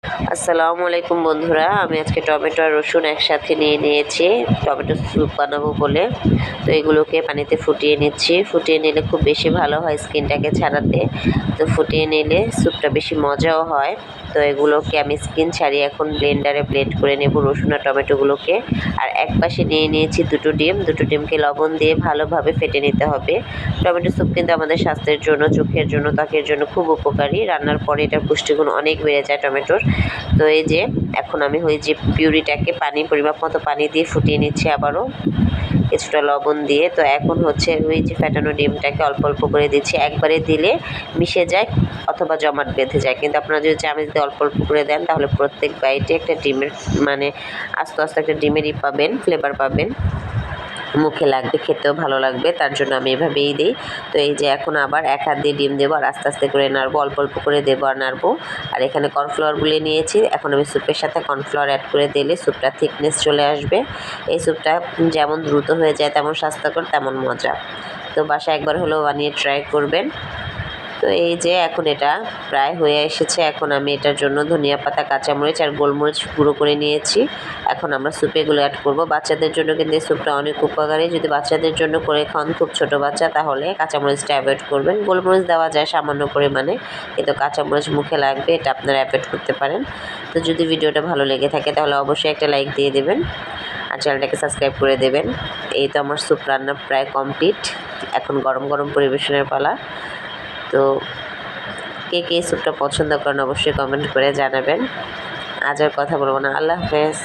আসসালামু আলাইকুম বন্ধুরা, আমি আজকে টমেটো আর রসুন একসাথে নিয়ে নিয়েছি টমেটো স্যুপ বানাবো বলে। তো এগুলোকে পানিতে ফুটিয়ে নিচ্ছি। ফুটিয়ে নিলে খুব বেশি ভালো হয় স্কিনটাকে ছাড়াতে। তো ফুটিয়ে নিলে স্যুপটা বেশি মজাও হয়। তো এগুলোকে আমি স্কিন ছাড়িয়ে এখন ব্লেন্ডারে ব্লেন্ড করে নেব রসুন আর টমেটোগুলোকে। আর এক পাশে নিয়ে নিয়েছি দুটো ডিমকে লবণ দিয়ে ভালোভাবে ফেটে নিতে হবে। টমেটো স্যুপ কিন্তু আমাদের স্বাস্থ্যের জন্য, চোখের জন্য, ত্বকের জন্য খুব উপকারী। রান্নার পরে এটার পুষ্টিগুণ অনেক বেড়ে যায় টমেটোর। তো এই যে এখন আমি ওই যে পিউরিটাকে পরিমাপ মতো পানি দিয়ে ফুটিয়ে নিচ্ছি আবারও কিছুটা লবণ দিয়ে। তো এখন হচ্ছে ওই যে ফেটানো ডিমটাকে অল্প অল্প করে দিচ্ছি। একবারে দিলে মিশে যায় অথবা জমাট বেঁধে যায়, কিন্তু আপনারা যদি চামচ দিয়ে অল্প অল্প করে দেন তাহলে প্রত্যেক বাইটে একটা ডিমের মানে আস্তে আস্তে একটা ডিমেরই পাবেন, ফ্লেভার পাবেন, মুখে লাগবে, খেতেও ভালো লাগবে। তার জন্য আমি এভাবেই দিই। তো এই যে এখন আবার এক হাত দিয়ে ডিম দেবো আর আস্তে আস্তে করে নাড়বো, অল্প অল্প করে দেবো আর নাড়বো। আর এখানে কর্নফ্লাওয়ার গুলিয়ে নিয়েছি। এখন আমি স্যুপের সাথে কর্নফ্লাওয়ার অ্যাড করে দিলে স্যুপটা থিকনেস চলে আসবে। এই স্যুপটা যেমন দ্রুত হয়ে যায়, তেমন স্বাস্থ্যকর, তেমন মজা। তো বাসায় একবার হলেও বানিয়ে ট্রাই করবেন। তো এই যে এখন এটা প্রায় হয়ে এসেছে। এখন আমি এটার জন্য ধনিয়া পাতা, কাঁচামরিচ আর গোলমরিচ গুঁড়ো করে নিয়েছি। এখন আমরা স্যুপে এগুলো অ্যাড করব। বাচ্চাদের জন্য কিন্তু এই স্যুপটা অনেক উপকারী। যদি বাচ্চাদের জন্য করে খান, খুব ছোটো বাচ্চা, তাহলে কাঁচামরিচটা অ্যাভয়েড করবেন। গোলমরিচ দেওয়া যায় সামান্য পরিমাণে, কিন্তু কাঁচামরিচ মুখে লাগবে, এটা আপনারা অ্যাভয়েড করতে পারেন। তো যদি ভিডিওটা ভালো লেগে থাকে তাহলে অবশ্যই একটা লাইক দিয়ে দেবেন আর চ্যানেলটাকে সাবস্ক্রাইব করে দেবেন। এই তো আমার স্যুপ রান্না প্রায় কমপ্লিট। এখন গরম গরম পরিবেশনের পালা। তো কে কে স্যুপটা পছন্দ করেন অবশ্যই কমেন্ট করে জানাবেন। আজ আর কথা বলবো না। আল্লাহ হাফেজ।